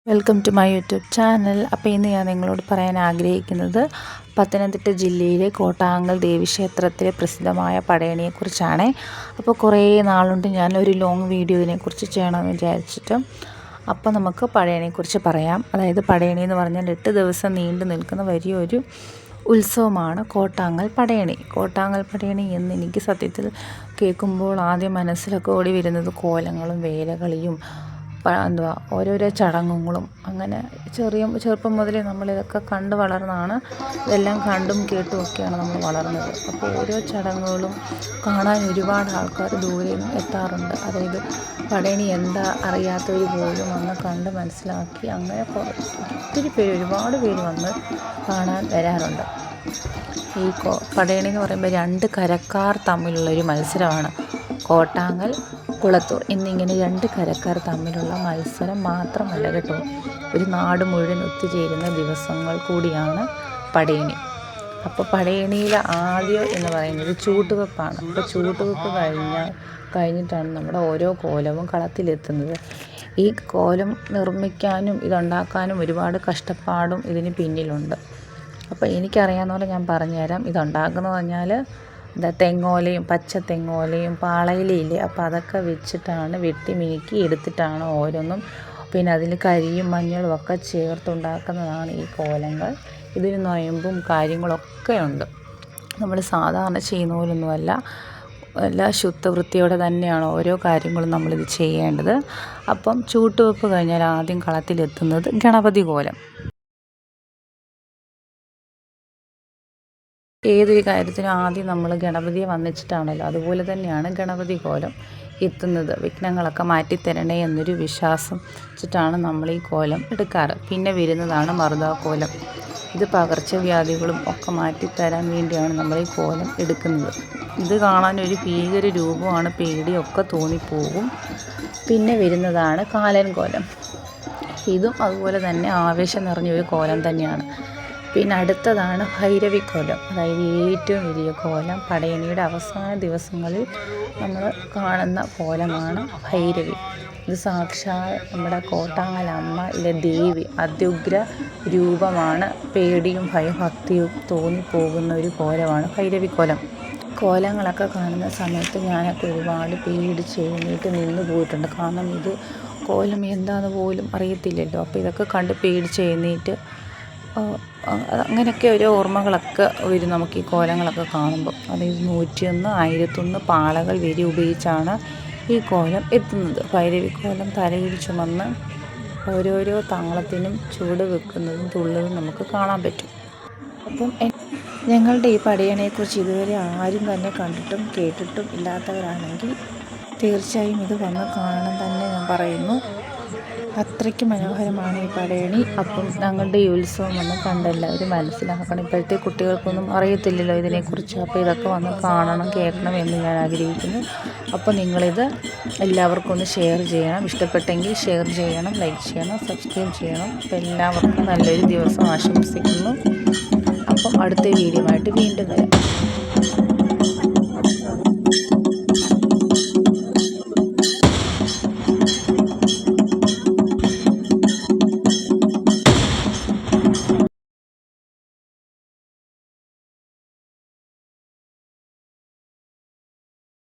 Welcome to my YouTube channel. അപ്പോൾ ഇന്ന് ഞാൻ നിങ്ങളോട് പറയാൻ ആഗ്രഹിക്കുന്നത് പത്തനംതിട്ട ജില്ലയിലെ കോട്ടാങ്കൽ ദേവീക്ഷേത്രത്തിലെ പ്രസിദ്ധമായ പടയണിയെക്കുറിച്ചാണ്. അപ്പോൾ കുറേ നാളുണ്ട് ഞാനൊരു ലോങ് വീഡിയോ ഇതിനെക്കുറിച്ച് ചെയ്യണമെന്ന് വിചാരിച്ചിട്ട്. അപ്പോൾ നമുക്ക് പടയണിയെക്കുറിച്ച് പറയാം. അതായത് പടയണി എന്ന് പറഞ്ഞാൽ 8 ദിവസം നീണ്ടു നിൽക്കുന്ന വലിയൊരു ഉത്സവമാണ് കോട്ടാങ്കൽ പടയണി. കോട്ടാങ്കൽ പടയണി എന്ന് എനിക്ക് സത്യത്തിൽ കേൾക്കുമ്പോൾ ആദ്യം മനസ്സിലൊക്കെ ഓടി വരുന്നത് കോലങ്ങളും വേലകളിയും ഓരോരോ ചടങ്ങുകളും. അങ്ങനെ ചെറുപ്പം മുതലേ നമ്മളിതൊക്കെ കണ്ട് വളർന്നാണ്, ഇതെല്ലാം കണ്ടും കേട്ടും ഒക്കെയാണ് നമ്മൾ വളർന്നത്. അപ്പോൾ ഓരോ ചടങ്ങുകളും കാണാൻ ഒരുപാട് ആൾക്കാർ ദൂരെ നിന്ന് എത്താറുണ്ട്. അതായത് പടയണി എന്താ അറിയാത്തവർ പോലും വന്ന് കണ്ട് മനസ്സിലാക്കി അങ്ങനെ ഒത്തിരി പേര്, ഒരുപാട് പേര് വന്ന് കാണാൻ വരാറുണ്ട്. ഈ പടയണി എന്ന് പറയുമ്പോൾ 2 കരക്കാർ തമ്മിലുള്ളൊരു മത്സരമാണ്. കോട്ടാങ്കൽ, കുളത്തൂർ എന്നിങ്ങനെ 2 കരക്കാർ തമ്മിലുള്ള മത്സരം മാത്രമല്ല കേട്ടോ, ഒരു നാട് മുഴുവൻ ഒത്തുചേരുന്ന ദിവസങ്ങൾ കൂടിയാണ് പടയണി. അപ്പോൾ പടയണിയിൽ ആദ്യം എന്ന് പറയുന്നത് ചൂട്ടുവെപ്പാണ്. അപ്പോൾ ചൂട്ടുവെപ്പ് കഴിഞ്ഞിട്ടാണ് നമ്മുടെ ഓരോ കോലവും കളത്തിലെത്തുന്നത്. ഈ കോലം നിർമ്മിക്കാനും ഇതുണ്ടാക്കാനും ഒരുപാട് കഷ്ടപ്പാടും ഇതിന് പിന്നിലുണ്ട്. അപ്പോൾ എനിക്കറിയാവുന്ന പോലെ ഞാൻ പറഞ്ഞുതരാം. ഇതുണ്ടാക്കുന്നത് പറഞ്ഞാൽ തെങ്ങോലയും പച്ച തെങ്ങോലയും പാളയിലയില്ലേ, അപ്പോൾ അതൊക്കെ വെച്ചിട്ടാണ് വെട്ടി മിനുക്കി എടുത്തിട്ടാണ് ഓരോന്നും. പിന്നെ അതിൽ കരിയും മഞ്ഞളും ഒക്കെ ചേർത്തുണ്ടാക്കുന്നതാണ് ഈ കോലങ്ങൾ. ഇതിന് നൊയമ്പും കാര്യങ്ങളൊക്കെ ഉണ്ട്. നമ്മൾ സാധാരണ ചെയ്യുന്ന പോലൊന്നുമല്ല, എല്ലാ ശുദ്ധവൃത്തിയോടെ തന്നെയാണ് ഓരോ കാര്യങ്ങളും നമ്മളിത് ചെയ്യേണ്ടത്. അപ്പം ചൂട്ടുവെപ്പ് കഴിഞ്ഞാൽ ആദ്യം കളത്തിലെത്തുന്നത് ഗണപതി കോലം. ഏതൊരു കാര്യത്തിനും ആദ്യം നമ്മൾ ഗണപതിയെ വന്നിച്ചിട്ടാണല്ലോ, അതുപോലെ തന്നെയാണ് ഗണപതി കോലം എത്തുന്നത്. വിഘ്നങ്ങളൊക്കെ മാറ്റിത്തരണേ എന്നൊരു വിശ്വാസം വെച്ചിട്ടാണ് നമ്മൾ ഈ കോലം എടുക്കാറ്. പിന്നെ വരുന്നതാണ് മറുതാക്കോലം. ഇത് പകർച്ചവ്യാധികളും ഒക്കെ മാറ്റിത്തരാൻ വേണ്ടിയാണ് നമ്മൾ ഈ കോലം എടുക്കുന്നത്. ഇത് കാണാനൊരു ഭീകര രൂപമാണ്, പേടിയൊക്കെ തോന്നിപ്പോകും. പിന്നെ വരുന്നതാണ് കാലൻ കോലം. ഇതും അതുപോലെ തന്നെ ആവേശം നിറഞ്ഞൊരു കോലം തന്നെയാണ്. പിന്നെ അടുത്തതാണ് ഭൈരവിക്കോലം. അതായത് ഏറ്റവും വലിയ കോലം. പടയണിയുടെ അവസാന ദിവസങ്ങളിൽ നമ്മൾ കാണുന്ന കോലമാണ് ഭൈരവി. ഇത് സാക്ഷാൽ നമ്മുടെ കോട്ടാങ്കൽ അമ്മ ഇല്ല ദേവി, അത്യുഗ്ര രൂപമാണ്. പേടിയും ഭയഭക്തിയും തോന്നിപ്പോകുന്ന ഒരു കോലമാണ് ഭൈരവിക്കോലം. കോലങ്ങളൊക്കെ കാണുന്ന സമയത്ത് ഞാനൊക്കെ ഒരുപാട് പേടിച്ച് എഴുന്നേറ്റ് നിന്ന് പോയിട്ടുണ്ട്. കാരണം ഇത് കോലം എന്താണെന്ന് പോലും അറിയത്തില്ലല്ലോ. അപ്പോൾ ഇതൊക്കെ കണ്ട് പേടിച്ച് എഴുന്നേറ്റ് അങ്ങനെയൊക്കെ ഓരോ ഓർമ്മകളൊക്കെ വരും നമുക്ക് ഈ കോലങ്ങളൊക്കെ കാണുമ്പോൾ. അതായത് 101, 1001 പാളകൾ വരെ ഉപയോഗിച്ചാണ് ഈ കോലം എത്തുന്നത്. ഭൈരവിക്കോലം തലയിൽ ചുമന്ന് ഓരോരോ താളത്തിനും ചുവട് വെക്കുന്നതും തുള്ളുന്നതും നമുക്ക് കാണാൻ പറ്റും. അപ്പം ഞങ്ങളുടെ ഈ പടയണിയെക്കുറിച്ച് ഇതുവരെ ആരും തന്നെ കണ്ടിട്ടും കേട്ടിട്ടും ഇല്ലാത്തവരാണെങ്കിൽ തീർച്ചയായും ഇത് വന്ന് കാണണം തന്നെ ഞാൻ പറയുന്നു. അത്രയ്ക്ക് മനോഹരമാണ് ഈ പടയണി. അപ്പം ഞങ്ങളുടെ ഈ ഉത്സവം വന്ന് കണ്ടെല്ലാവരും മനസ്സിലാക്കണം. ഇപ്പോഴത്തെ കുട്ടികൾക്കൊന്നും അറിയത്തില്ലല്ലോ ഇതിനെക്കുറിച്ച്. അപ്പോൾ ഇതൊക്കെ വന്ന് കാണണം, കേൾക്കണം എന്ന് ഞാൻ ആഗ്രഹിക്കുന്നു. അപ്പോൾ നിങ്ങളിത് എല്ലാവർക്കും ഒന്ന് ഷെയർ ചെയ്യണം. ഇഷ്ടപ്പെട്ടെങ്കിൽ ഷെയർ ചെയ്യണം, ലൈക്ക് ചെയ്യണം, സബ്സ്ക്രൈബ് ചെയ്യണം. അപ്പോൾ എല്ലാവർക്കും നല്ലൊരു ദിവസം ആശംസിക്കുന്നു. അപ്പം അടുത്ത വീഡിയോ ആയിട്ട് വീണ്ടും വരാം.